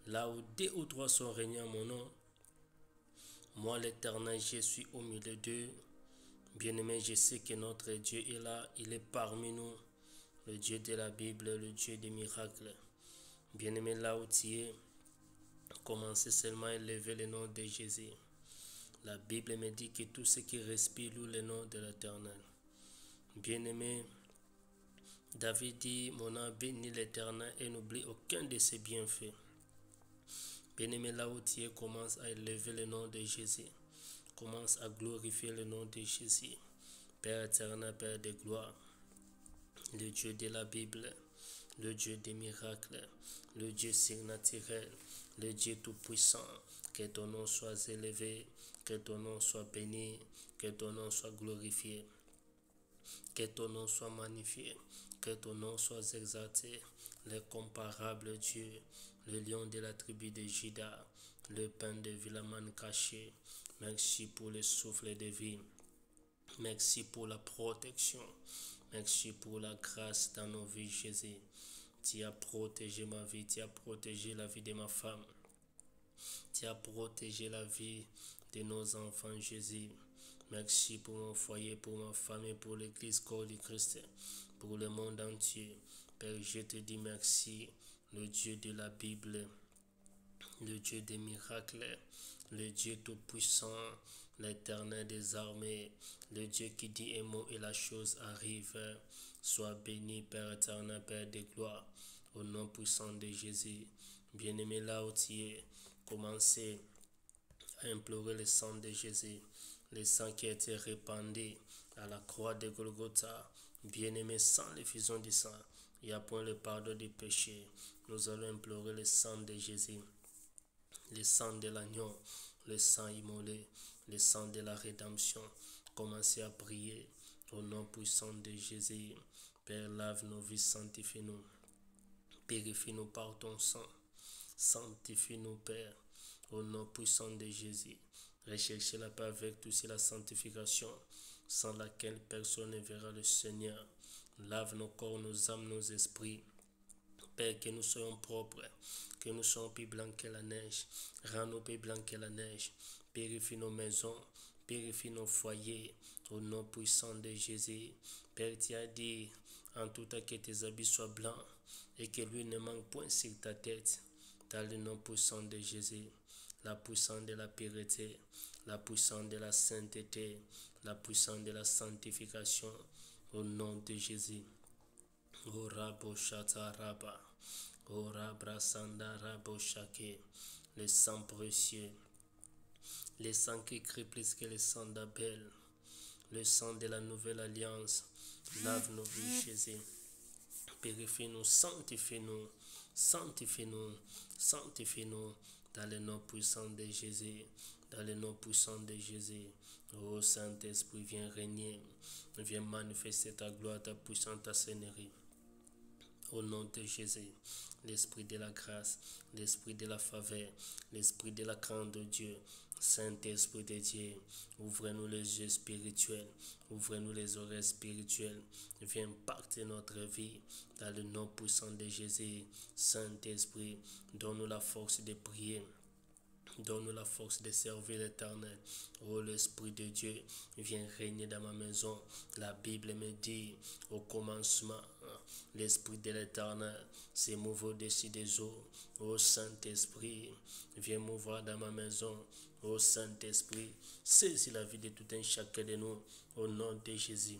Là où deux ou trois sont réunis en mon nom, moi l'Éternel, je suis au milieu d'eux. Bien-aimé, je sais que notre Dieu est là, il est parmi nous, le Dieu de la Bible, le Dieu des miracles. Bien-aimé, là où tu es, commencez seulement à élever le nom de Jésus. La Bible me dit que tout ce qui respire loue le nom de l'Éternel. Bien-aimé, David dit, mon âme bénit l'Éternel et n'oublie aucun de ses bienfaits. Bien-aimé, là où tu es, commence à élever le nom de Jésus. Commence à glorifier le nom de Jésus. Père éternel, Père de gloire, le Dieu de la Bible, le Dieu des miracles, le Dieu surnaturel, le Dieu tout-puissant. Que ton nom soit élevé, que ton nom soit béni, que ton nom soit glorifié, que ton nom soit magnifié, que ton nom soit exalté. L'incomparable Dieu, le lion de la tribu de Juda, le pain de Vilaman caché. Merci pour le souffle de vie. Merci pour la protection. Merci pour la grâce dans nos vies, Jésus. Tu as protégé ma vie, tu as protégé la vie de ma femme. Tu as protégé la vie de nos enfants, Jésus. Merci pour mon foyer, pour ma famille, pour l'église corps du Christ, pour le monde entier. Père, je te dis merci, le Dieu de la Bible, le Dieu des miracles, le Dieu tout-puissant, l'Éternel des armées, le Dieu qui dit un mot et la chose arrive. Sois béni, Père éternel, Père de gloire, au nom puissant de Jésus. Bien-aimé, là où tu es, commencez à implorer le sang de Jésus, le sang qui a été répandu à la croix de Golgotha. Bien-aimé, sans l'effusion du sang, il n'y a point le pardon des péchés. Nous allons implorer le sang de Jésus, le sang de l'agneau, le sang immolé, le sang de la rédemption. Commencez à prier au nom puissant de Jésus. Père, lave nos vies, sanctifie-nous. Purifie-nous par ton sang. Sanctifie-nous, Père, au nom puissant de Jésus. Recherchez la paix avec tous et la sanctification, sans laquelle personne ne verra le Seigneur. Lave nos corps, nos âmes, nos esprits. Père, que nous soyons propres, que nous soyons plus blancs que la neige. Rends-nous plus blancs que la neige. Purifie nos maisons, purifie nos foyers, au nom puissant de Jésus. Père, tu as dit en tout temps que tes habits soient blancs et que lui ne manque point sur ta tête. Dans le nom puissant de Jésus, la puissance de la pureté, la puissance de la sainteté, la puissance de la sanctification, au nom de Jésus. Ora boshata raba, ora brasanda rabo shake, le sang précieux, le sang qui crie plus que le sang d'Abel, le sang de la nouvelle alliance. Lave nos vies, Jésus. Purifie-nous, sanctifie-nous, sanctifie-nous, sanctifie-nous dans le nom puissant de Jésus, dans le nom puissant de Jésus. Ô Saint-Esprit, viens régner, viens manifester ta gloire, ta puissance, ta seigneurie. Au nom de Jésus, l'Esprit de la grâce, l'Esprit de la faveur, l'Esprit de la crainte de Dieu, Saint-Esprit de Dieu, ouvrez-nous les yeux spirituels, ouvrez-nous les oreilles spirituelles, viens impacter notre vie dans le nom puissant de Jésus. Saint-Esprit, donne-nous la force de prier. Donne-nous la force de servir l'Éternel. Oh, l'Esprit de Dieu, viens régner dans ma maison. La Bible me dit, au commencement, l'Esprit de l'Éternel s'est mouvé au-dessus des eaux. Oh, Saint-Esprit, viens mouvoir dans ma maison. Oh, Saint-Esprit, saisis la vie de tout un chacun de nous. Au nom de Jésus.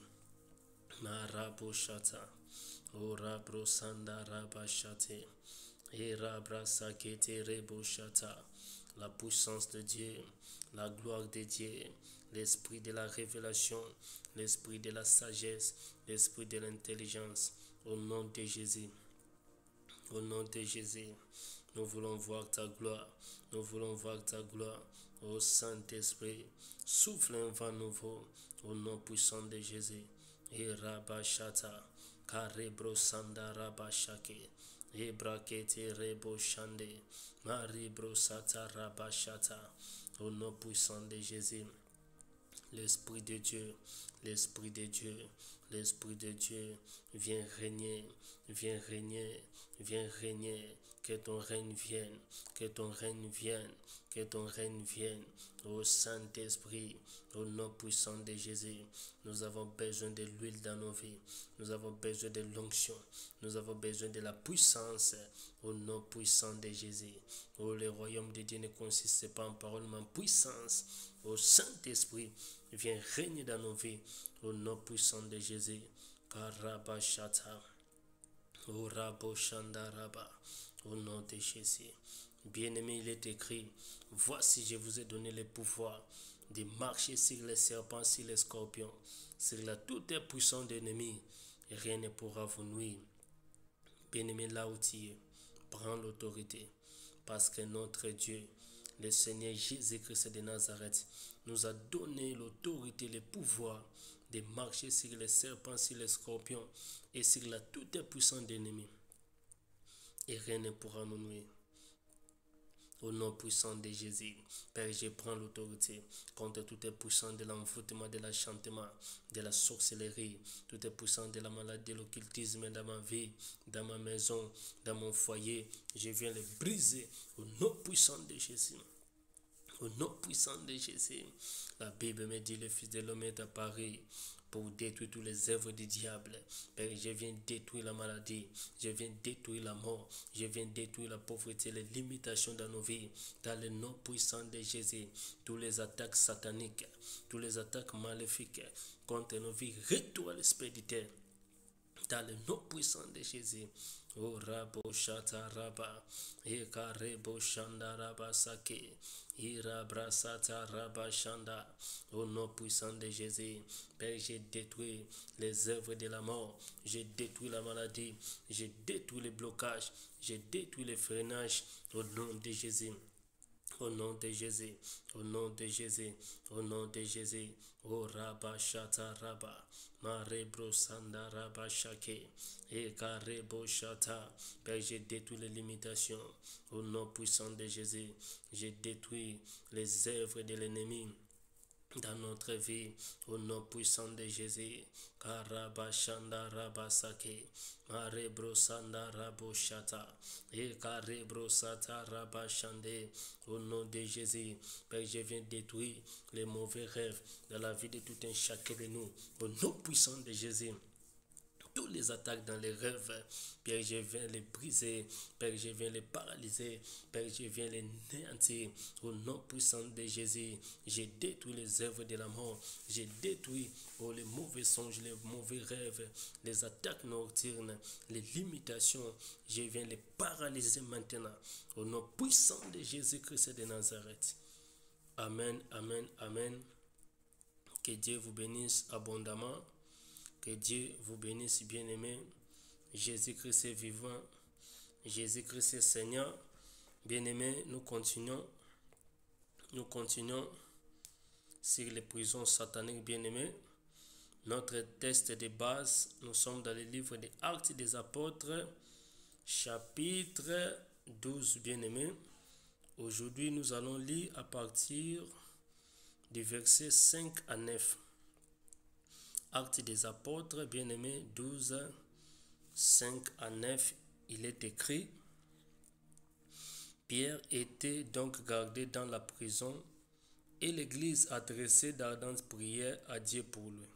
Marabo Shata. Oh, Rabro Sanda Rabashate. Et Rabrasa Kete Rebo Shata. La puissance de Dieu, la gloire de Dieu, l'esprit de la révélation, l'esprit de la sagesse, l'esprit de l'intelligence, au nom de Jésus. Au nom de Jésus, nous voulons voir ta gloire, nous voulons voir ta gloire. Ô Saint-Esprit, souffle un vent nouveau, au nom puissant de Jésus. Et Rabashata, Karebro Sanda Rabashake. Ebrakete rebo shande, maribro sata rabashata, au nom puissant de Jésus. L'Esprit de Dieu, l'Esprit de Dieu, l'Esprit de Dieu, viens régner, viens régner, viens régner. Que ton règne vienne, que ton règne vienne, que ton règne vienne. Ô Saint-Esprit, au nom puissant de Jésus, nous avons besoin de l'huile dans nos vies. Nous avons besoin de l'onction. Nous avons besoin de la puissance au nom puissant de Jésus. Oh, le royaume de Dieu ne consiste pas en parole, mais en puissance. Ô Saint-Esprit, viens régner dans nos vies au nom puissant de Jésus. Karabashata. Au Rabo Shandaraba. Au nom de Jésus. Bien-aimé, il est écrit, voici, je vous ai donné le pouvoir de marcher sur les serpents, sur les scorpions, sur la toute puissance d'ennemi, et rien ne pourra vous nuire. Bien-aimé, là où tu es, prends l'autorité, parce que notre Dieu, le Seigneur Jésus-Christ de Nazareth, nous a donné l'autorité, le pouvoir de marcher sur les serpents, sur les scorpions, et sur la toute puissance d'ennemi, et rien ne pourra nous nuire. Au nom puissant de Jésus, Père, je prends l'autorité contre tout est puissant de l'envoûtement, de l'enchantement, de la sorcellerie, tout est puissant de la maladie, de l'occultisme dans ma vie, dans ma maison, dans mon foyer. Je viens le briser au nom puissant de Jésus. Au nom puissant de Jésus, la Bible me dit, le Fils de l'homme est apparu pour détruire tous les œuvres du diable. Père, je viens détruire la maladie, je viens détruire la mort, je viens détruire la pauvreté, les limitations dans nos vies, dans le nom puissant de Jésus. Tous les attaques sataniques, tous les attaques maléfiques contre nos vies, retour à l'esprit du terre. Dans le nom puissant de Jésus. O Rabo Shata Raba, Eka Rebo Shanda Raba Sake, Ira Brasata Raba Shanda. Au nom puissant de Jésus, Père, j'ai détruit les œuvres de la mort, j'ai détruit la maladie, j'ai détruit les blocages, j'ai détruit les freinages. Au nom de Jésus. Au nom de Jésus, au nom de Jésus, au nom de Jésus, au Rabba Shata Rabba, Marebro Sanda Rabba Shake, Ekarebo Shata. Père, j'ai détruit les limitations. Au nom puissant de Jésus, j'ai détruit les œuvres de l'ennemi dans notre vie, au nom puissant de Jésus. Karabashanda Rabasake, Marebro Sanda Raboshata, Ekarebro Sata Rabashande. Au nom de Jésus, Père, je viens détruire les mauvais rêves dans la vie de tout un chacun de nous. Au nom puissant de Jésus. Toutes les attaques dans les rêves, Père, je viens les briser, Père, je viens les paralyser, Père, je viens les néantir. Au nom puissant de Jésus, j'ai détruit les œuvres de la mort, j'ai détruit les mauvais songes, les mauvais rêves, les attaques nocturnes, les limitations, je viens les paralyser maintenant. Au nom puissant de Jésus-Christ de Nazareth. Amen, amen, amen. Que Dieu vous bénisse abondamment. Que Dieu vous bénisse, bien-aimés. Jésus-Christ est vivant. Jésus-Christ est Seigneur. Bien-aimés, nous continuons. Nous continuons sur les prisons sataniques, bien-aimés. Notre texte de base, nous sommes dans le livre des Actes des Apôtres, chapitre 12, bien-aimés. Aujourd'hui, nous allons lire à partir du verset 5 à 9. Actes des Apôtres, bien-aimés, 12, 5 à 9, il est écrit: Pierre était donc gardé dans la prison et l'Église adressait d'ardentes prières à Dieu pour lui.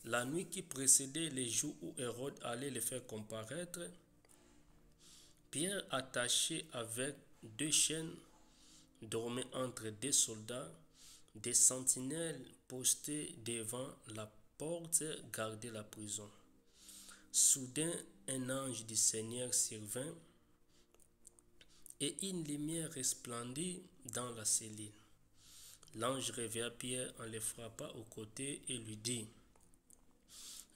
La nuit qui précédait les jours où Hérode allait le faire comparaître, Pierre, attaché avec 2 chaînes, dormait entre 2 soldats. Des sentinelles postées devant la porte gardaient la prison. Soudain, un ange du Seigneur survint et une lumière resplendit dans la cellule. L'ange réveilla Pierre en le frappant au côté et lui dit: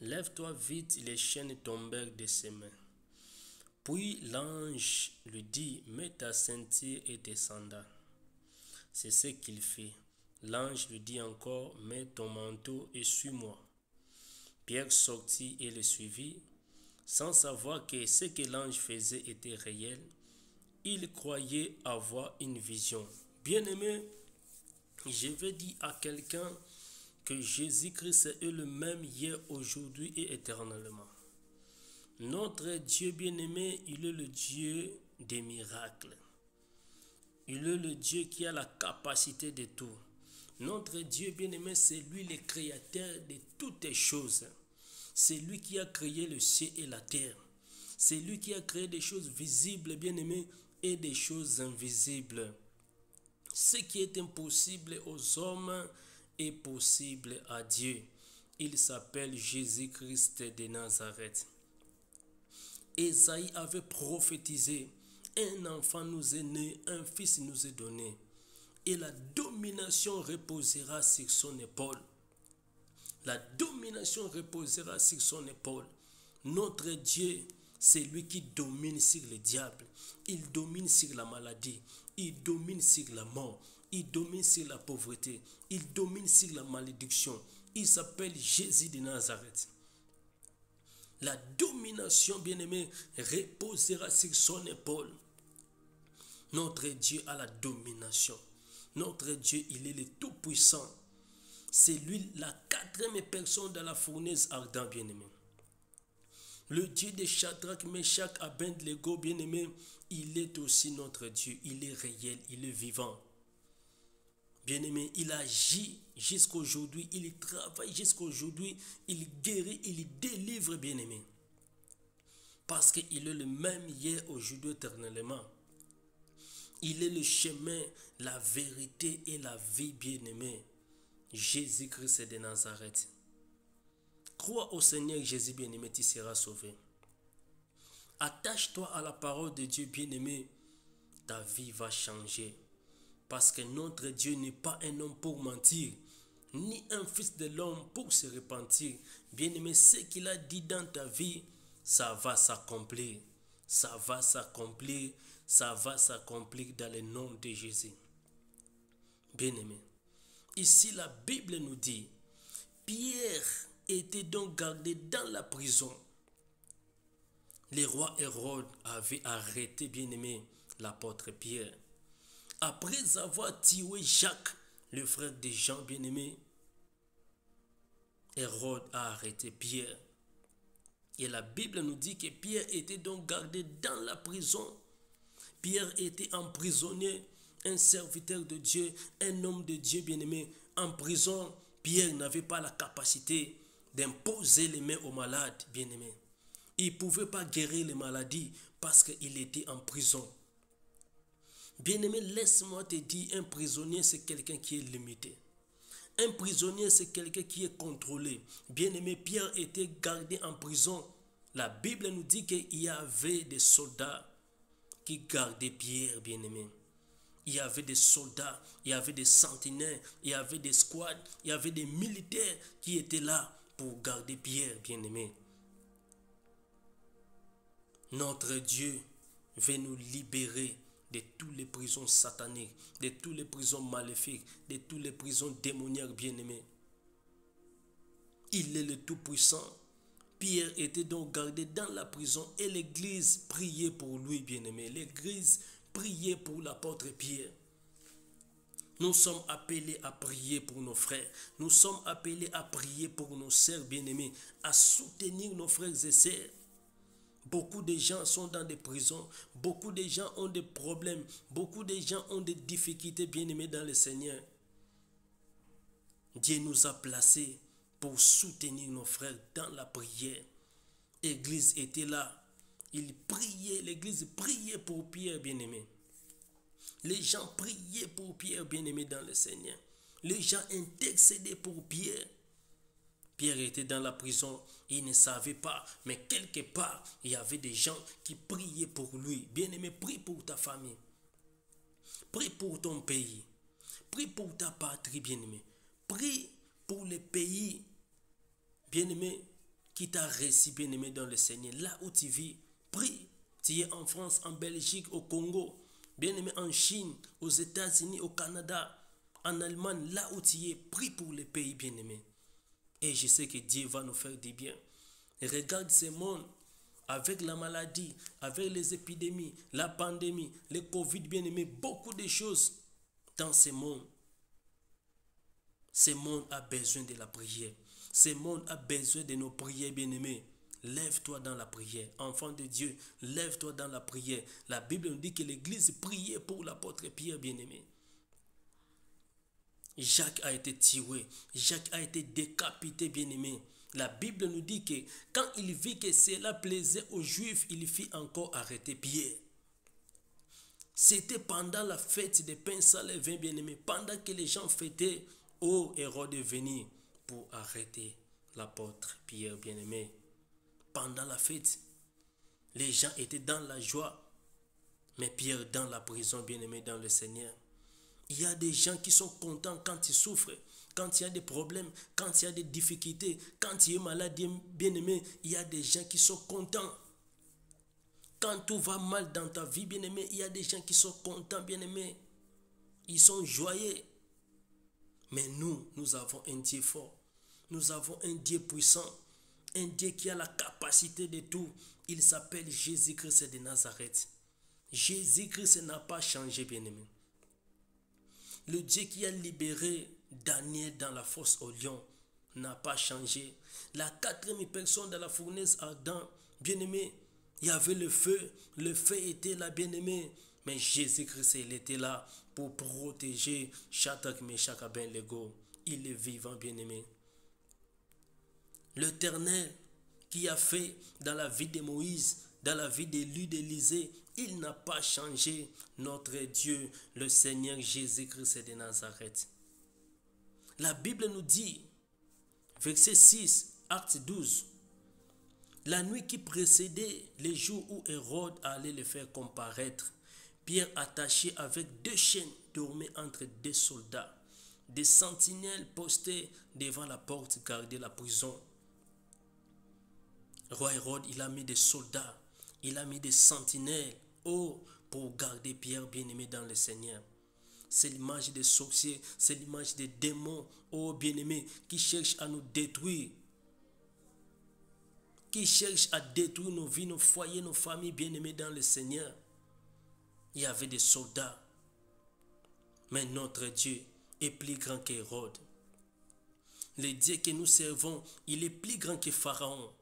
Lève-toi vite. Les chaînes tombèrent de ses mains. Puis l'ange lui dit: Mets ta ceinture et tes sandales. C'est ce qu'il fit. L'ange lui dit encore: Mets ton manteau et suis-moi. Pierre sortit et le suivit, sans savoir que ce que l'ange faisait était réel. Il croyait avoir une vision. Bien-aimé, je vais dire à quelqu'un que Jésus-Christ est le même hier, aujourd'hui et éternellement. Notre Dieu bien-aimé, il est le Dieu des miracles. Il est le Dieu qui a la capacité de tout. Notre Dieu bien-aimé, c'est lui le créateur de toutes les choses. C'est lui qui a créé le ciel et la terre. C'est lui qui a créé des choses visibles, bien-aimé, et des choses invisibles. Ce qui est impossible aux hommes est possible à Dieu. Il s'appelle Jésus-Christ de Nazareth. Ésaïe avait prophétisé, un enfant nous est né, un fils nous est donné, et la domination reposera sur son épaule. La domination reposera sur son épaule. Notre Dieu, c'est lui qui domine sur le diable. Il domine sur la maladie. Il domine sur la mort. Il domine sur la pauvreté. Il domine sur la malédiction. Il s'appelle Jésus de Nazareth. La domination, bien-aimé, reposera sur son épaule. Notre Dieu a la domination. Notre Dieu, il est le Tout-Puissant. C'est lui la quatrième personne de la fournaise ardente, bien-aimé. Le Dieu de Shadrach, Meshach, Abednego, bien-aimé, il est aussi notre Dieu. Il est réel, il est vivant. Bien-aimé, il agit jusqu'à aujourd'hui, il travaille jusqu'à aujourd'hui, il guérit, il délivre, bien-aimé. Parce qu'il est le même hier, aujourd'hui, éternellement. Il est le chemin, la vérité et la vie, bien-aimé. Jésus-Christ de Nazareth. Crois au Seigneur Jésus, bien-aimé, tu seras sauvé. Attache-toi à la parole de Dieu, bien-aimé, ta vie va changer. Parce que notre Dieu n'est pas un homme pour mentir, ni un fils de l'homme pour se repentir. Bien-aimé, ce qu'il a dit dans ta vie, ça va s'accomplir. Ça va s'accomplir. Ça va s'accomplir dans le nom de Jésus. Bien-aimé, ici la Bible nous dit, Pierre était donc gardé dans la prison. Le roi Hérode avait arrêté, bien-aimé, l'apôtre Pierre. Après avoir tué Jacques, le frère de Jean, bien-aimé, Hérode a arrêté Pierre. Et la Bible nous dit que Pierre était donc gardé dans la prison. Pierre était emprisonné, un serviteur de Dieu, un homme de Dieu, bien-aimé. En prison, Pierre n'avait pas la capacité d'imposer les mains aux malades, bien-aimé. Il ne pouvait pas guérir les maladies parce qu'il était en prison. Bien-aimé, laisse-moi te dire, un prisonnier, c'est quelqu'un qui est limité. Un prisonnier, c'est quelqu'un qui est contrôlé. Bien-aimé, Pierre était gardé en prison. La Bible nous dit qu'il y avait des soldats qui gardaient Pierre, bien-aimé. Il y avait des soldats, il y avait des sentinelles, il y avait des squads, il y avait des militaires qui étaient là pour garder Pierre, bien-aimé. Notre Dieu veut nous libérer de toutes les prisons sataniques, de toutes les prisons maléfiques, de toutes les prisons démoniaques, bien-aimés. Il est le Tout-Puissant. Pierre était donc gardé dans la prison et l'église priait pour lui, bien-aimé. L'église priait pour l'apôtre Pierre. Nous sommes appelés à prier pour nos frères. Nous sommes appelés à prier pour nos sœurs, bien-aimés, à soutenir nos frères et sœurs. Beaucoup de gens sont dans des prisons, beaucoup de gens ont des problèmes, beaucoup de gens ont des difficultés, bien-aimés dans le Seigneur. Dieu nous a placés pour soutenir nos frères dans la prière. L'église était là, il priait, l'église priait pour Pierre, bien-aimé. Les gens priaient pour Pierre, bien-aimé dans le Seigneur. Les gens intercédaient pour Pierre. Pierre était dans la prison, il ne savait pas, mais quelque part, il y avait des gens qui priaient pour lui. Bien-aimé, prie pour ta famille. Prie pour ton pays. Prie pour ta patrie, bien-aimé. Prie pour le pays, bien-aimé, qui t'a reçu, bien-aimé, dans le Seigneur. Là où tu vis, prie. Tu es en France, en Belgique, au Congo, bien-aimé, en Chine, aux États-Unis, au Canada, en Allemagne, là où tu es, prie pour le pays, bien-aimé. Et je sais que Dieu va nous faire du bien. Regarde ce monde avec la maladie, avec les épidémies, la pandémie, le Covid, bien-aimé, beaucoup de choses dans ce monde. Ce monde a besoin de la prière. Ce monde a besoin de nos prières, bien-aimés. lève-toi dans la prière. Enfant de Dieu, lève-toi dans la prière. La Bible nous dit que l'Église priait pour l'apôtre Pierre bien-aimé. Jacques a été tué, Jacques a été décapité bien-aimé. La Bible nous dit que quand il vit que cela plaisait aux Juifs, il fit encore arrêter Pierre. C'était pendant la fête des pains sans levain bien-aimé, pendant que les gens fêtaient, Hérode est venu pour arrêter l'apôtre Pierre bien-aimé. Pendant la fête, les gens étaient dans la joie, mais Pierre dans la prison bien-aimé dans le Seigneur. Il y a des gens qui sont contents quand ils souffrent, quand il y a des problèmes, quand il y a des difficultés, quand tu es malade bien-aimé, il y a des gens qui sont contents. Quand tout va mal dans ta vie bien-aimé, il y a des gens qui sont contents bien-aimé. Ils sont joyeux. Mais nous avons un Dieu fort. Nous avons un Dieu puissant. Un Dieu qui a la capacité de tout. Il s'appelle Jésus-Christ de Nazareth. Jésus-Christ n'a pas changé, bien-aimé. Le Dieu qui a libéré Daniel dans la fosse au lion n'a pas changé. La quatrième personne de la fournaise ardente, bien-aimé, il y avait le feu était là, bien-aimé. Mais Jésus-Christ, il était là pour protéger Shadrach, Meshach, Abednego. Il est vivant, bien-aimé. L'Éternel qui a fait dans la vie de Moïse, dans la vie d'élu, d'Élisée, il n'a pas changé. Notre Dieu, le Seigneur Jésus-Christ de Nazareth. La Bible nous dit, verset 6, acte 12, la nuit qui précédait les jours où Hérode allait le faire comparaître, Pierre attaché avec 2 chaînes dormait entre 2 soldats. Des sentinelles postés devant la porte gardaient la prison. Roi Hérode, il a mis des soldats, il a mis des sentinelles, pour garder Pierre bien-aimé dans le Seigneur. C'est l'image des sorciers, c'est l'image des démons, bien-aimés, qui cherchent à nous détruire. Qui cherchent à détruire nos vies, nos foyers, nos familles bien-aimées dans le Seigneur. Il y avait des soldats. Mais notre Dieu est plus grand qu'Hérode. Le Dieu que nous servons, il est plus grand que Pharaon.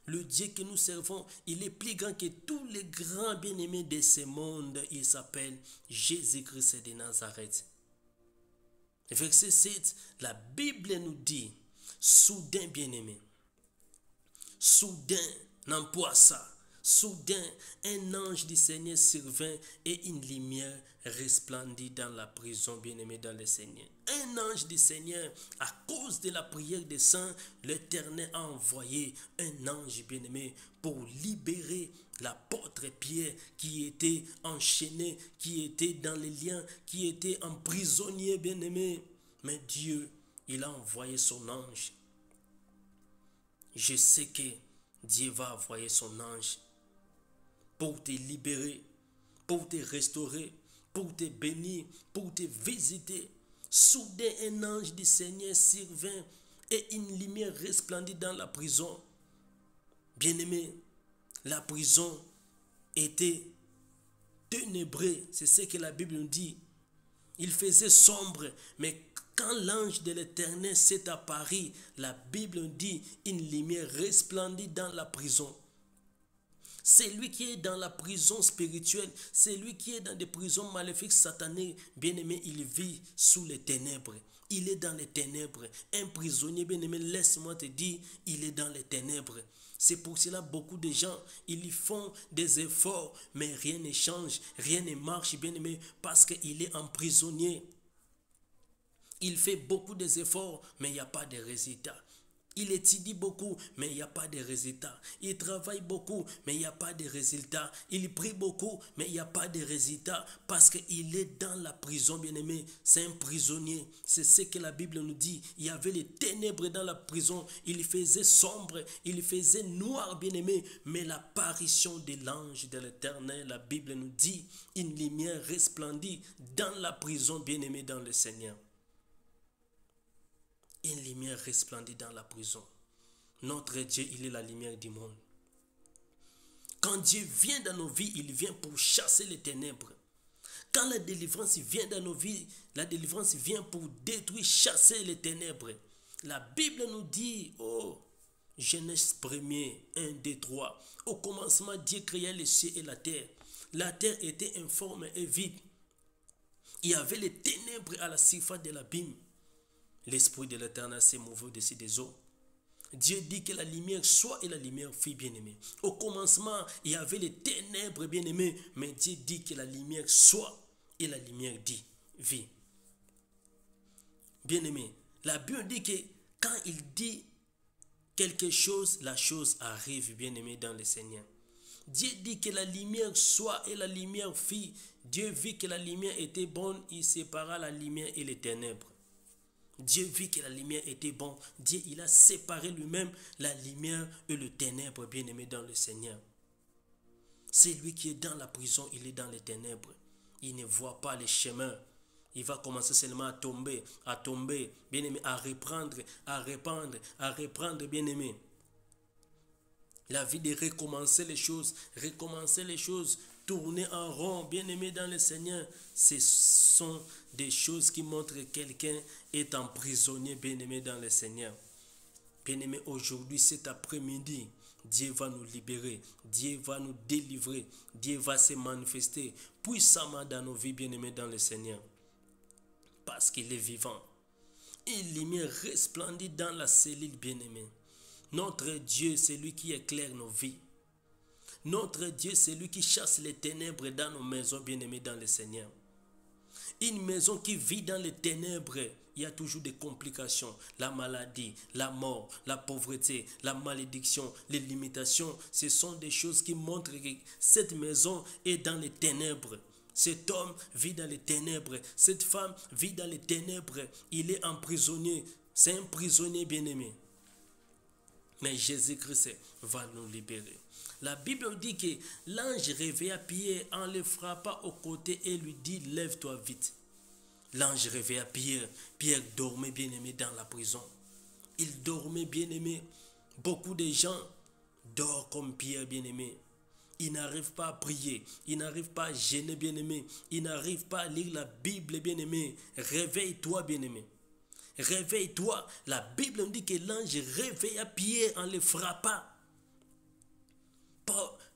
Le Dieu que nous servons, il est plus grand que tous les grands bien-aimés de ce monde. Il s'appelle Jésus-Christ de Nazareth. Verset 7, la Bible nous dit, soudain bien-aimé, soudain, n'emploie ça. Soudain, un ange du Seigneur survint et une lumière resplendit dans la prison, bien-aimé dans le Seigneur. Un ange du Seigneur, à cause de la prière des saints, l'Éternel a envoyé un ange, bien-aimé, pour libérer l'apôtre Pierre qui était enchaîné, qui était dans les liens, qui était emprisonné, bien-aimé. Mais Dieu, il a envoyé son ange. Je sais que Dieu va envoyer son ange pour te libérer, pour te restaurer, pour te bénir, pour te visiter. Soudain, un ange du Seigneur survint et une lumière resplendit dans la prison. Bien-aimé, la prison était ténébreuse, c'est ce que la Bible nous dit. Il faisait sombre, mais quand l'ange de l'Éternel s'est apparu, la Bible nous dit une lumière resplendit dans la prison. C'est lui qui est dans la prison spirituelle, c'est lui qui est dans des prisons maléfiques sataniques. Bien-aimé, il vit sous les ténèbres. Il est dans les ténèbres. Un prisonnier, bien-aimé, laisse-moi te dire, il est dans les ténèbres. C'est pour cela beaucoup de gens, ils font des efforts, mais rien ne change, rien ne marche, bien-aimé, parce qu'il est emprisonné. Il fait beaucoup d'efforts, mais il n'y a pas de résultat. Il étudie beaucoup, mais il n'y a pas de résultat. Il travaille beaucoup, mais il n'y a pas de résultat. Il prie beaucoup, mais il n'y a pas de résultat parce qu'il est dans la prison, bien-aimé. C'est un prisonnier. C'est ce que la Bible nous dit. Il y avait les ténèbres dans la prison. Il faisait sombre, il faisait noir, bien-aimé. Mais l'apparition de l'ange de l'Éternel, la Bible nous dit, une lumière resplendit dans la prison, bien-aimé, dans le Seigneur. Une lumière resplendit dans la prison. Notre Dieu, il est la lumière du monde. Quand Dieu vient dans nos vies, il vient pour chasser les ténèbres. Quand la délivrance vient dans nos vies, la délivrance vient pour détruire, chasser les ténèbres. La Bible nous dit, Genèse 1er, 1, 2, 3. Au commencement, Dieu créa les cieux et la terre. La terre était informe et vide. Il y avait les ténèbres à la surface de l'abîme. L'Esprit de l'Éternel s'est mouvé au-dessus des eaux. Dieu dit que la lumière soit et la lumière fut, bien-aimé. Au commencement, il y avait les ténèbres, bien-aimé, mais Dieu dit que la lumière soit et la lumière dit vie. Bien-aimé, la Bible dit que quand il dit quelque chose, la chose arrive, bien-aimé, dans le Seigneur. Dieu dit que la lumière soit et la lumière fit. Dieu vit que la lumière était bonne, il sépara la lumière et les ténèbres. Dieu vit que la lumière était bonne. Dieu, il a séparé lui-même la lumière et le ténèbre, bien-aimé, dans le Seigneur. C'est lui qui est dans la prison, il est dans les ténèbres. Il ne voit pas les chemins. Il va commencer seulement à tomber, bien-aimé, à reprendre, bien-aimé. La vie de recommencer les choses, tourner en rond, bien-aimé dans le Seigneur. Ce sont des choses qui montrent que quelqu'un est emprisonné, bien-aimé dans le Seigneur. Bien-aimé, aujourd'hui, cet après-midi, Dieu va nous libérer, Dieu va nous délivrer, Dieu va se manifester puissamment dans nos vies, bien-aimé dans le Seigneur. Parce qu'il est vivant. Une lumière resplendit dans la cellule, bien-aimé. Notre Dieu, c'est lui qui éclaire nos vies. Notre Dieu, c'est lui qui chasse les ténèbres dans nos maisons, bien-aimées dans le Seigneur. Une maison qui vit dans les ténèbres, il y a toujours des complications. La maladie, la mort, la pauvreté, la malédiction, les limitations. Ce sont des choses qui montrent que cette maison est dans les ténèbres. Cet homme vit dans les ténèbres. Cette femme vit dans les ténèbres. Il est emprisonné. C'est un prisonnier, bien-aimé. Mais Jésus-Christ va nous libérer. La Bible dit que l'ange réveilla Pierre en le frappant au côté et lui dit, lève-toi vite. L'ange réveilla Pierre. Pierre dormait, bien-aimé, dans la prison. Il dormait, bien-aimé. Beaucoup de gens dorment comme Pierre, bien-aimé. Ils n'arrivent pas à prier. Ils n'arrivent pas à gêner, bien-aimé. Ils n'arrivent pas à lire la Bible, bien-aimé. Réveille-toi, bien-aimé. Réveille-toi. La Bible nous dit que l'ange réveilla Pierre en le frappant.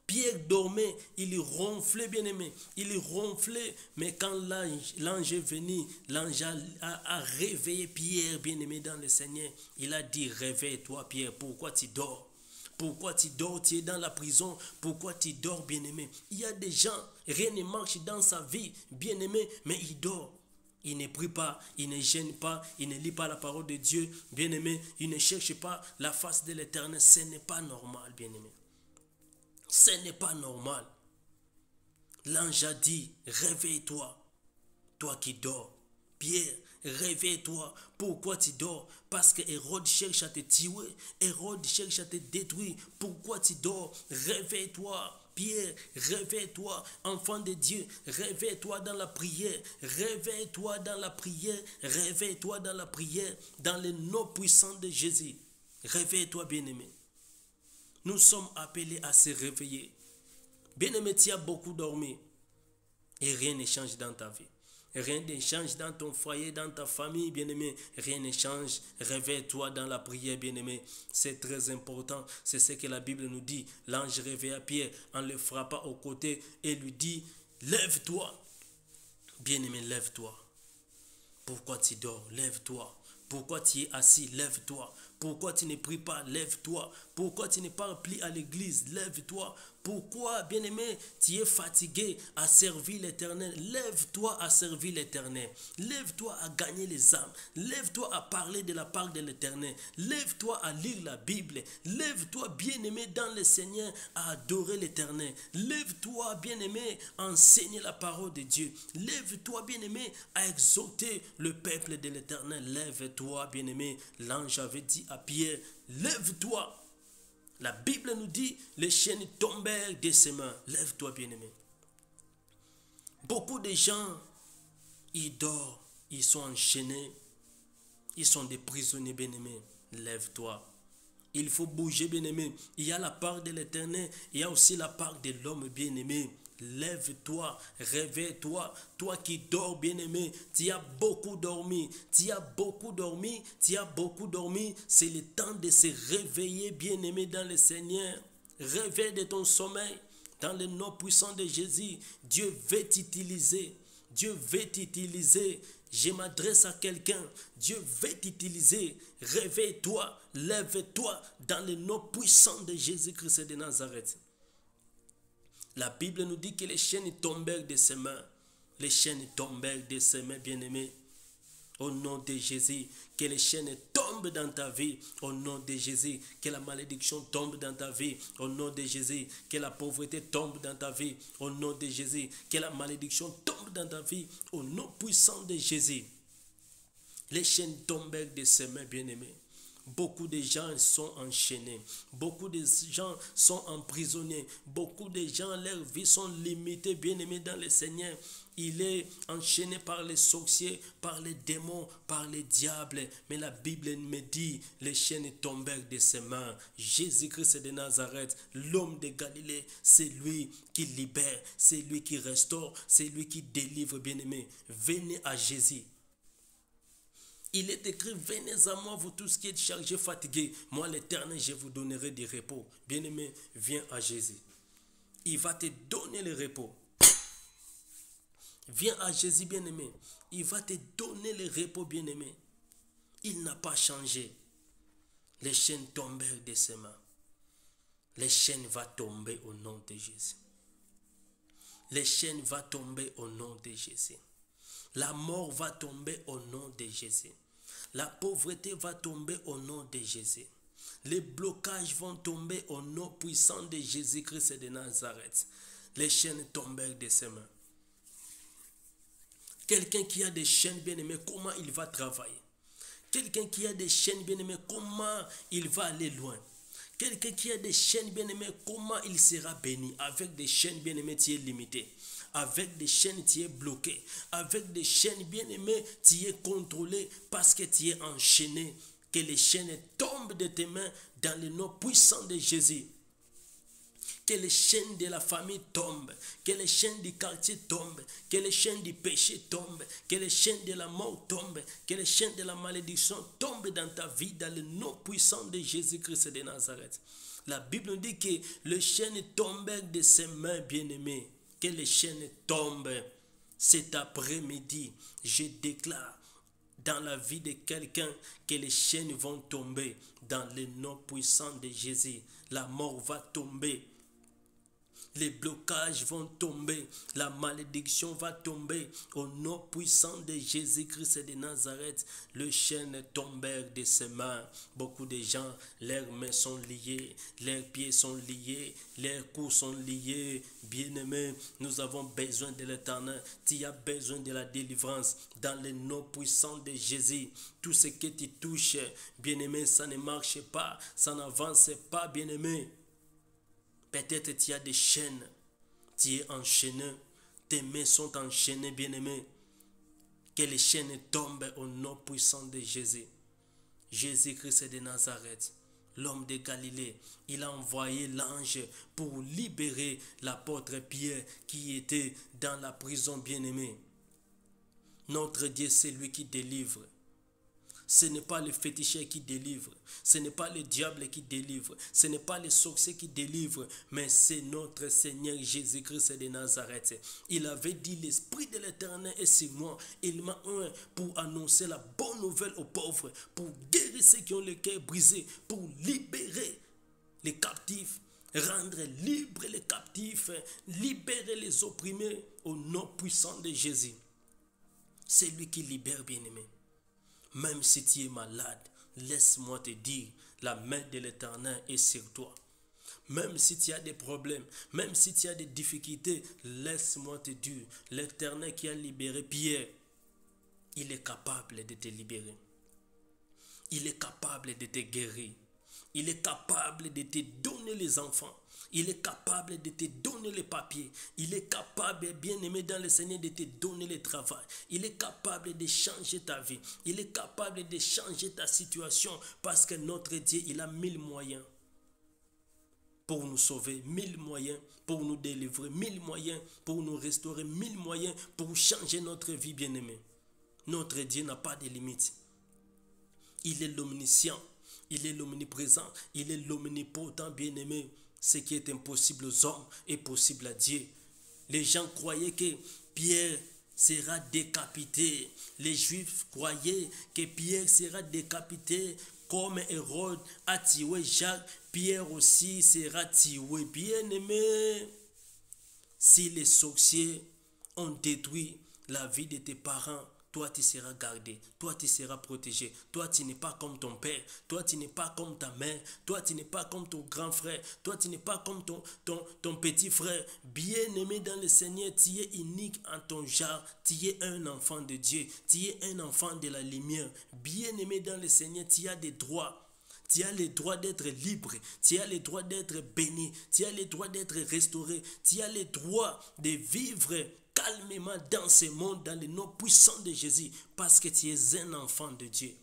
Pierre dormait, il ronflait, bien-aimé. Il ronflait, mais quand l'ange est venu, l'ange a réveillé Pierre, bien-aimé, dans le Seigneur. Il a dit, réveille-toi, Pierre, pourquoi tu dors? Pourquoi tu dors? Tu es dans la prison. Pourquoi tu dors, bien-aimé? Il y a des gens, rien ne marche dans sa vie, bien-aimé, mais il dort. Il ne prie pas, il ne gêne pas, il ne lit pas la parole de Dieu, bien-aimé. Il ne cherche pas la face de l'Éternel. Ce n'est pas normal, bien-aimé. Ce n'est pas normal. L'ange a dit, réveille-toi, toi qui dors. Pierre, réveille-toi. Pourquoi tu dors? Parce que Hérode cherche à te tuer. Hérode cherche à te détruire. Pourquoi tu dors? Réveille-toi. Pierre, réveille-toi, enfant de Dieu, réveille-toi dans la prière, réveille-toi dans la prière, réveille-toi dans la prière, dans le nom puissant de Jésus. Réveille-toi, bien-aimé. Nous sommes appelés à se réveiller. Bien-aimé, tu as beaucoup dormi et rien ne change dans ta vie. Rien ne change dans ton foyer, dans ta famille, bien-aimé. Rien ne change. Réveille-toi dans la prière, bien-aimé. C'est très important. C'est ce que la Bible nous dit. L'ange réveilla Pierre en le frappant au côté et lui dit, lève-toi. Bien-aimé, lève-toi. Pourquoi tu dors? Lève-toi. Pourquoi tu es assis? Lève-toi. Pourquoi tu ne pries pas? Lève-toi. Pourquoi tu n'es pas appelé à l'église? Lève-toi. Pourquoi, bien-aimé, tu es fatigué à servir l'Éternel? Lève-toi à servir l'Éternel. Lève-toi à gagner les âmes. Lève-toi à parler de la part de l'Éternel. Lève-toi à lire la Bible. Lève-toi, bien-aimé, dans le Seigneur, à adorer l'Éternel. Lève-toi, bien-aimé, à enseigner la parole de Dieu. Lève-toi, bien-aimé, à exhorter le peuple de l'Éternel. Lève-toi, bien-aimé. L'ange avait dit à Pierre, lève-toi. La Bible nous dit, les chaînes tombèrent de ses mains. Lève-toi, bien-aimé. Beaucoup de gens, ils dorment, ils sont enchaînés, ils sont des prisonniers, bien-aimés. Lève-toi. Il faut bouger, bien-aimé. Il y a la part de l'Éternel, il y a aussi la part de l'homme, bien-aimé. lève-toi, réveille-toi. Toi qui dors, bien-aimé, tu as beaucoup dormi, tu as beaucoup dormi, tu as beaucoup dormi. C'est le temps de se réveiller, bien-aimé, dans le Seigneur. Réveille de ton sommeil. Dans le nom puissant de Jésus, Dieu veut t'utiliser. Dieu veut t'utiliser. Je m'adresse à quelqu'un. Dieu veut t'utiliser. Réveille-toi, lève-toi dans le nom puissant de Jésus-Christ de Nazareth. La Bible nous dit que les chaînes tombèrent de ses mains. Les chaînes tombèrent de ses mains, bien-aimés. Au nom de Jésus, que les chaînes tombent dans ta vie. Au nom de Jésus, que la malédiction tombe dans ta vie. Au nom de Jésus, que la pauvreté tombe dans ta vie. Au nom de Jésus, que la malédiction tombe dans ta vie. Au nom puissant de Jésus. Les chaînes tombèrent de ses mains, bien-aimés. Beaucoup de gens sont enchaînés. Beaucoup de gens sont emprisonnés. Beaucoup de gens, leurs vies sont limitées, bien-aimés dans le Seigneur. Il est enchaîné par les sorciers, par les démons, par les diables. Mais la Bible me dit, les chaînes tombèrent de ses mains. Jésus-Christ de Nazareth, l'homme de Galilée, c'est lui qui libère, c'est lui qui restaure, c'est lui qui délivre, bien-aimés. Venez à Jésus. Il est écrit, venez à moi, vous tous qui êtes chargés, fatigués. Moi, l'Éternel, je vous donnerai du repos. Bien-aimé, viens à Jésus. Il va te donner le repos. Viens à Jésus, bien-aimé. Il va te donner le repos, bien-aimé. Il n'a pas changé. Les chaînes tombèrent de ses mains. Les chaînes vont tomber au nom de Jésus. Les chaînes vont tomber au nom de Jésus. La mort va tomber au nom de Jésus. La pauvreté va tomber au nom de Jésus. Les blocages vont tomber au nom puissant de Jésus-Christ de Nazareth. Les chaînes tombèrent de ses mains. Quelqu'un qui a des chaînes, bien-aimés, comment il va travailler? Quelqu'un qui a des chaînes, bien-aimés, comment il va aller loin? Quelqu'un qui a des chaînes, bien-aimés, comment il sera béni? Avec des chaînes, bien-aimés, tu es limité. Avec des chaînes, tu es bloqué. Avec des chaînes, bien-aimés, tu es contrôlé parce que tu es enchaîné. Que les chaînes tombent de tes mains dans le nom puissant de Jésus. Que les chaînes de la famille tombent, que les chaînes du quartier tombent, que les chaînes du péché tombent, que les chaînes de la mort tombent, que les chaînes de la malédiction tombent dans ta vie, dans le nom puissant de Jésus-Christ de Nazareth. La Bible nous dit que les chaînes tombent de ses mains, bien-aimées. Que les chaînes tombent cet après-midi. Je déclare dans la vie de quelqu'un que les chaînes vont tomber dans le nom puissant de Jésus. La mort va tomber. Les blocages vont tomber, la malédiction va tomber au nom puissant de Jésus-Christ de Nazareth. Les chaînes tombèrent de ses mains. Beaucoup de gens, leurs mains sont liées, leurs pieds sont liés, leurs cous sont liés. Bien-aimés, nous avons besoin de l'Éternel. Tu as besoin de la délivrance dans le nom puissant de Jésus. Tout ce que tu touches, bien-aimé, ça ne marche pas, ça n'avance pas, bien-aimé. Peut-être tu as des chaînes, tu es enchaîné, tes mains sont enchaînées, bien-aimé. Que les chaînes tombent au nom puissant de Jésus. Jésus-Christ de Nazareth, l'homme de Galilée, il a envoyé l'ange pour libérer l'apôtre Pierre qui était dans la prison, bien-aimé. Notre Dieu, c'est lui qui délivre. Ce n'est pas le féticheur qui délivre. Ce n'est pas le diable qui délivre. Ce n'est pas le sorcier qui délivre. Mais c'est notre Seigneur Jésus-Christ de Nazareth. Il avait dit, l'Esprit de l'Éternel est sur moi. Il m'a oint pour annoncer la bonne nouvelle aux pauvres. Pour guérir ceux qui ont le cœur brisé. Pour libérer les captifs. Rendre libres les captifs. Libérer les opprimés au nom puissant de Jésus. C'est lui qui libère, bien-aimé. Même si tu es malade, laisse-moi te dire, la main de l'Éternel est sur toi. Même si tu as des problèmes, même si tu as des difficultés, laisse-moi te dire, l'Éternel qui a libéré Pierre, il est capable de te libérer. Il est capable de te guérir. Il est capable de te donner les enfants. Il est capable de te donner les papiers. Il est capable, bien-aimé dans le Seigneur, de te donner le travail. Il est capable de changer ta vie. Il est capable de changer ta situation parce que notre Dieu, il a 1000 moyens. pour nous sauver, 1000 moyens pour nous délivrer, 1000 moyens pour nous restaurer, 1000 moyens pour changer notre vie, bien-aimé. Notre Dieu n'a pas de limites. Il est l'omniscient, il est l'omniprésent, il est l'omnipotent, bien-aimé. Ce qui est impossible aux hommes est possible à Dieu. Les gens croyaient que Pierre sera décapité. Les Juifs croyaient que Pierre sera décapité comme Hérode a tué Jacques. Pierre aussi sera tué. Bien-aimé, si les sorciers ont détruit la vie de tes parents, toi tu seras gardé, toi tu seras protégé, toi tu n'es pas comme ton père, toi tu n'es pas comme ta mère, toi tu n'es pas comme ton grand frère, toi tu n'es pas comme ton petit frère. Bien-aimé dans le Seigneur, tu es unique en ton genre, tu es un enfant de Dieu, tu es un enfant de la lumière. Bien-aimé dans le Seigneur, tu as des droits. Tu as le droit d'être libre, tu as le droit d'être béni, tu as le droit d'être restauré, tu as le droit de vivre calmement dans ce monde, dans le nom puissant de Jésus, parce que tu es un enfant de Dieu.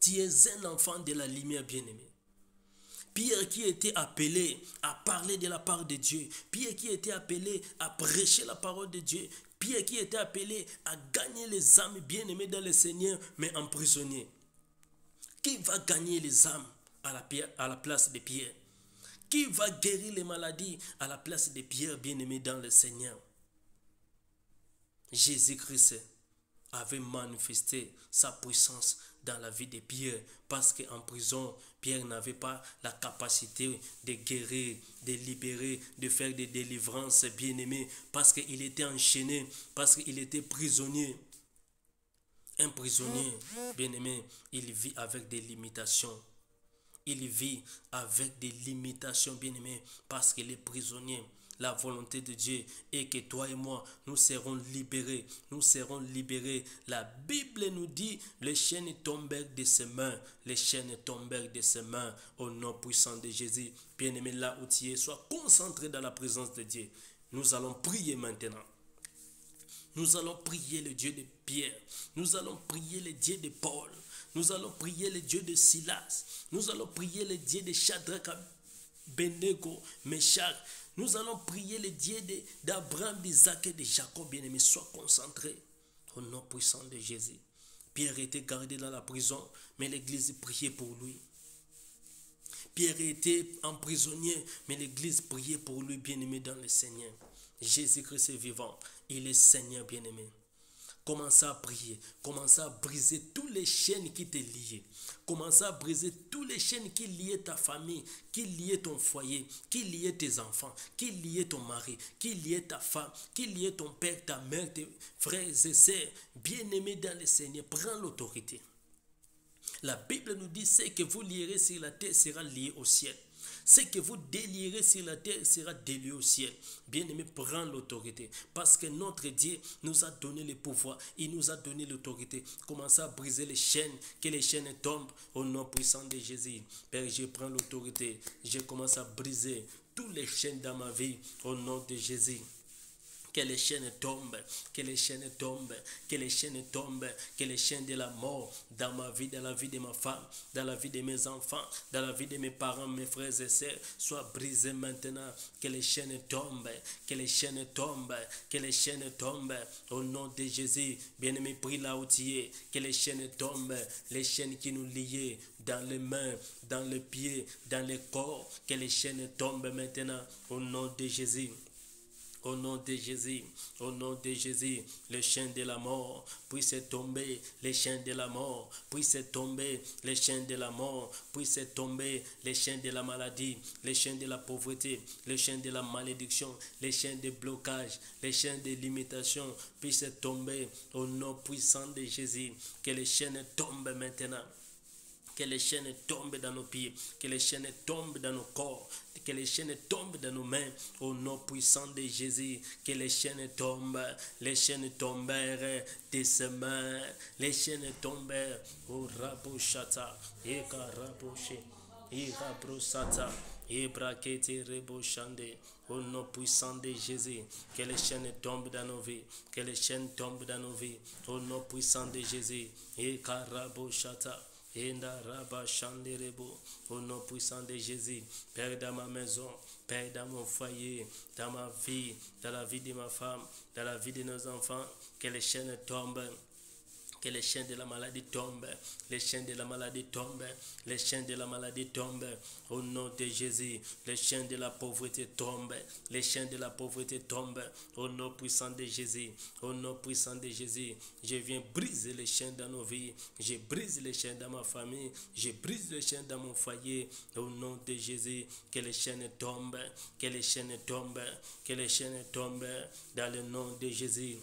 Tu es un enfant de la lumière, bien-aimé. Pierre qui était appelé à parler de la part de Dieu, Pierre qui était appelé à prêcher la parole de Dieu, Pierre qui était appelé à gagner les âmes bien-aimées dans le Seigneur, mais emprisonné. Qui va gagner les âmes à la place de Pierre? Qui va guérir les maladies à la place de Pierre, bien-aimé dans le Seigneur? Jésus-Christ avait manifesté sa puissance dans la vie de Pierre, parce qu'en prison, Pierre n'avait pas la capacité de guérir, de libérer, de faire des délivrances, bien-aimé, parce qu'il était enchaîné, parce qu'il était prisonnier. Un prisonnier, bien-aimé, il vit avec des limitations. Il vit avec des limitations, bien-aimé, parce qu'il est prisonnier. La volonté de Dieu est que toi et moi, nous serons libérés. Nous serons libérés. La Bible nous dit, les chaînes tombèrent de ses mains. Les chaînes tombèrent de ses mains au nom puissant de Jésus. Bien-aimé, là où tu es, sois concentré dans la présence de Dieu. Nous allons prier maintenant. Nous allons prier le Dieu de Pierre. Nous allons prier le Dieu de Paul. Nous allons prier le Dieu de Silas. Nous allons prier le Dieu de Shadrach, Abednego, Meshach. Nous allons prier le Dieu d'Abraham, d'Isaac et de Jacob. Bien-aimé, sois concentré au nom puissant de Jésus. Pierre était gardé dans la prison, mais l'église priait pour lui. Pierre était emprisonné, mais l'église priait pour lui, bien-aimé dans le Seigneur. Jésus-Christ est vivant. Il est Seigneur, bien-aimé. Commencez à prier. Commencez à briser toutes les chaînes qui te lient. Commencez à briser toutes les chaînes qui liaient ta famille, qui liaient ton foyer, qui liaient tes enfants, qui liaient ton mari, qui liaient ta femme, qui liaient ton père, ta mère, tes frères et sœurs. Bien-aimés dans le Seigneur, prends l'autorité. La Bible nous dit, ce que vous lierez sur la terre sera lié au ciel. Ce que vous délierez sur la terre sera délié au ciel. Bien-aimé, prends l'autorité. Parce que notre Dieu nous a donné le pouvoir. Il nous a donné l'autorité. Commencez à briser les chaînes. Que les chaînes tombent au nom puissant de Jésus. Père, je prends l'autorité. Je commence à briser toutes les chaînes dans ma vie au nom de Jésus. Que les chaînes tombent, que les chaînes tombent, que les chaînes tombent, que les chaînes de la mort dans ma vie, dans la vie de ma femme, dans la vie de mes enfants, dans la vie de mes parents, mes frères et sœurs, soient brisées maintenant. Que les chaînes tombent, que les chaînes tombent, que les chaînes tombent au nom de Jésus. Bien-aimé, prie là où tu es, que les chaînes tombent, les chaînes qui nous liaient dans les mains, dans les pieds, dans le corps, que les chaînes tombent maintenant au nom de Jésus. Au nom de Jésus, au nom de Jésus, les chaînes de la mort puissent tomber, les chaînes de la mort puissent tomber, les chaînes de la mort puissent tomber, les chaînes de la maladie, les chaînes de la pauvreté, les chaînes de la malédiction, les chaînes de blocage, les chaînes de limitation puissent tomber au nom puissant de Jésus. Que les chaînes tombent maintenant. Que les chaînes tombent dans nos pieds, que les chaînes tombent dans nos corps, que les chaînes tombent dans nos mains, au nom puissant de Jésus, que les chaînes tombèrent de ses mains, les chaînes tombèrent, au raboshata, et karaboché, et rabrosata, et brakete reboshande, au nom puissant de Jésus, que les chaînes tombent dans nos vies, que les chaînes tombent dans nos vies, au nom puissant de Jésus, et karaboshata. Enda Rabba Shanderebo, au nom puissant de Jésus, Père, dans ma maison, Père, dans mon foyer, dans ma vie, dans la vie de ma femme, dans la vie de nos enfants, que les chaînes tombent. Que les chaînes de la maladie tombent, les chaînes de la maladie tombent, les chaînes de la maladie tombent, au nom de Jésus, les chaînes de la pauvreté tombent, les chaînes de la pauvreté tombent, au nom puissant de Jésus, au nom puissant de Jésus, je viens briser les chaînes dans nos vies, je brise les chaînes dans ma famille, je brise les chaînes dans mon foyer, au nom de Jésus, que les chaînes tombent, que les chaînes tombent, que les chaînes tombent, dans le nom de Jésus.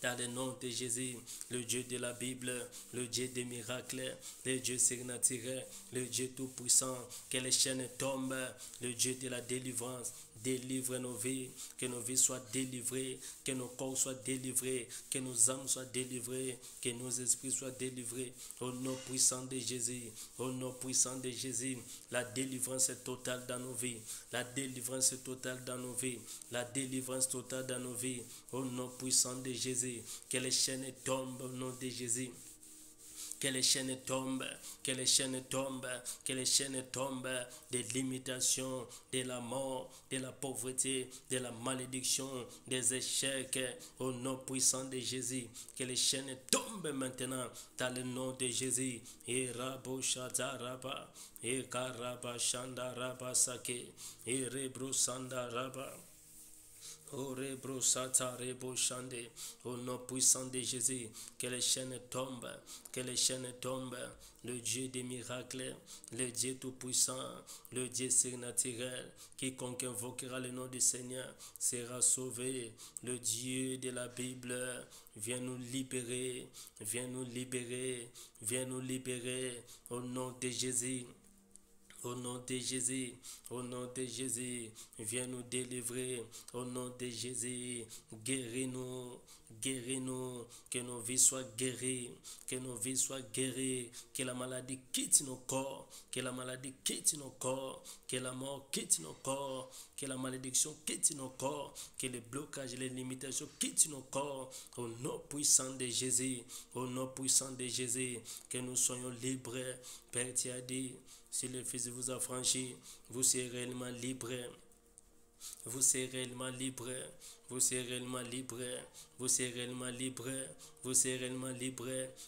Dans le nom de Jésus, le Dieu de la Bible, le Dieu des miracles, le Dieu surnaturel, le Dieu tout-puissant, que les chaînes tombent, le Dieu de la délivrance, délivre nos vies, que nos vies soient délivrées, que nos corps soient délivrés, que nos âmes soient délivrées, que nos esprits soient délivrés, au nom puissant de Jésus, au nom puissant de Jésus, la délivrance est totale dans nos vies, la délivrance est totale dans nos vies, la délivrance totale dans nos vies, au nom puissant de Jésus, que les chaînes tombent au nom de Jésus. Que les chaînes tombent, que les chaînes tombent, que les chaînes tombent des limitations, de la mort, de la pauvreté, de la malédiction, des échecs, au nom puissant de Jésus. Que les chaînes tombent maintenant dans le nom de Jésus. Et Rabo Shata Raba, et Karaba Shanda Raba Sake, et Rebro Sanda Raba. Au nom puissant de Jésus, que les chaînes tombent, que les chaînes tombent, le Dieu des miracles, le Dieu tout-puissant, le Dieu surnaturel, quiconque invoquera le nom du Seigneur sera sauvé, le Dieu de la Bible, viens nous libérer, viens nous libérer, viens nous libérer, au nom de Jésus. Au nom de Jésus, au nom de Jésus, viens nous délivrer. Au nom de Jésus, guéris-nous, guéris-nous, que nos vies soient guéries, que nos vies soient guéries, que la maladie quitte nos corps, que la maladie quitte nos corps, que la mort quitte nos corps, que la malédiction quitte nos corps, que les blocages et les limitations quittent nos corps. Au nom puissant de Jésus, au nom puissant de Jésus, que nous soyons libres. Père, tu as dit, si le Fils vous a franchi, vous serez réellement libre. Vous serez réellement libre. Vous serez réellement libre. Vous serez réellement libre. Vous serez réellement libre.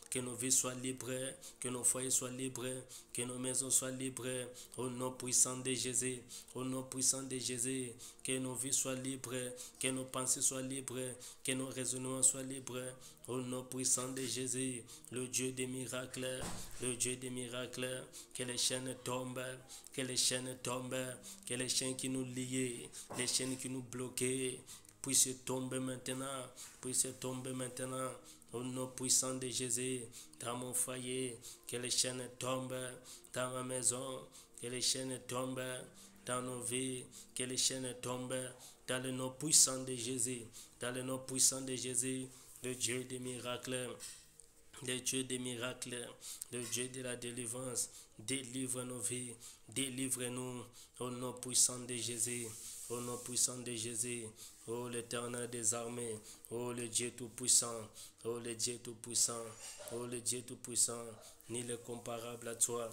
Que nos vies soient libres. Que nos foyers soient libres. Que nos maisons soient libres. Au nom puissant de Jésus. Au nom puissant de Jésus. Que nos vies soient libres. Que nos pensées soient libres. Que nos raisonnements soient libres. Au nom puissant de Jésus. Le Dieu des miracles. Le Dieu des miracles. Que les chaînes tombent. Que les chaînes tombent. Que les chaînes qui nous liaient. Les chaînes qui nous bloquaient. Puissent tomber maintenant. Puissent tomber maintenant. Au nom puissant de Jésus. Dans mon foyer. Que les chaînes tombent. Dans ma maison. Que les chaînes tombent. Dans nos vies. Que les chaînes tombent. Dans le nom puissant de Jésus. Dans le nom puissant de Jésus. Le Dieu des miracles. Le Dieu des miracles, le Dieu de la délivrance, délivre nos vies, délivre-nous au nom puissant de Jésus, au nom puissant de Jésus, ô l'Éternel des armées, ô le Dieu tout-puissant, ô le Dieu tout-puissant, ô le Dieu tout-puissant, ni le comparable à toi,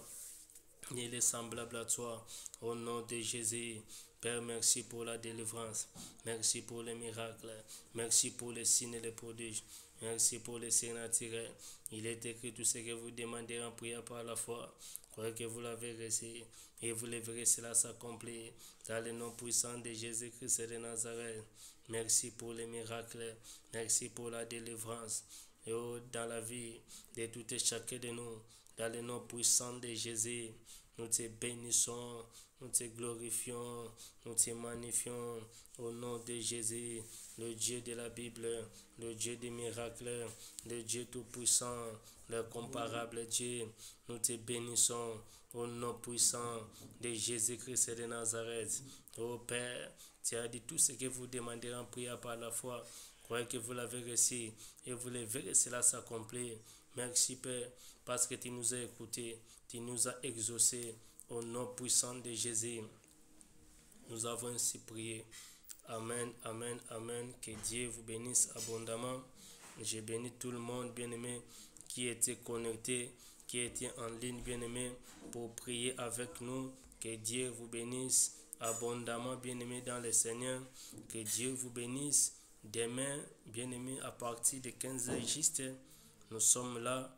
ni le semblable à toi, au nom de Jésus. Père, merci pour la délivrance, merci pour les miracles, merci pour les signes et les prodiges, merci pour les signes naturels. Il est écrit tout ce que vous demandez en prière par la foi. Croyez que vous l'avez reçu et vous le verrez, cela s'accomplir. Dans le nom puissant de Jésus-Christ de Nazareth, merci pour les miracles, merci pour la délivrance. Et dans la vie de tout et chacun de nous, dans le nom puissant de Jésus, nous te bénissons, nous te glorifions, nous te magnifions au nom de Jésus, le Dieu de la Bible, le Dieu des miracles, le Dieu tout-puissant, le comparable Dieu. Nous te bénissons au nom puissant de Jésus-Christ de Nazareth. Ô Père, tu as dit tout ce que vous demandez en prière par la foi. Croyez que vous l'avez reçu et vous le verrez, cela s'accomplir. Merci Père, parce que tu nous as écoutés, tu nous as exaucés. Au nom puissant de Jésus, nous avons ainsi prié. Amen, amen, amen. Que Dieu vous bénisse abondamment. Je bénis tout le monde, bien-aimé, qui était connecté, qui étaient en ligne, bien-aimés, pour prier avec nous. Que Dieu vous bénisse abondamment, bien-aimés dans le Seigneur. Que Dieu vous bénisse. Demain, bien-aimés, à partir de 15h juste, nous sommes là.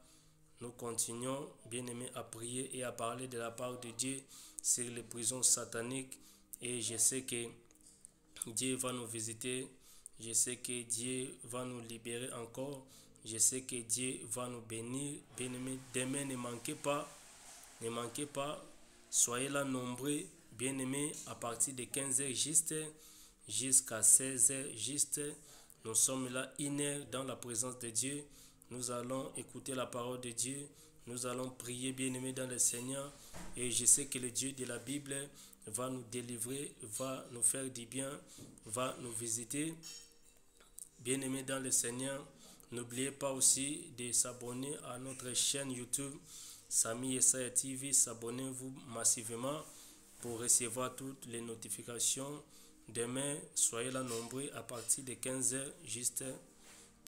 Nous continuons, bien-aimés, à prier et à parler de la part de Dieu sur les prisons sataniques. Et je sais que Dieu va nous visiter. Je sais que Dieu va nous libérer encore. Je sais que Dieu va nous bénir. Bien-aimés, demain, ne manquez pas. Ne manquez pas. Soyez là nombreux, bien-aimés, à partir de 15h juste jusqu'à 16h juste. Nous sommes là 1 heure dans la présence de Dieu. Nous allons écouter la parole de Dieu. Nous allons prier, bien-aimés, dans le Seigneur. Et je sais que le Dieu de la Bible va nous délivrer, va nous faire du bien, va nous visiter. Bien-aimés dans le Seigneur, n'oubliez pas aussi de s'abonner à notre chaîne YouTube Sami Yesaya TV. S'abonnez-vous massivement pour recevoir toutes les notifications. Demain, soyez là nombreux à partir de 15h juste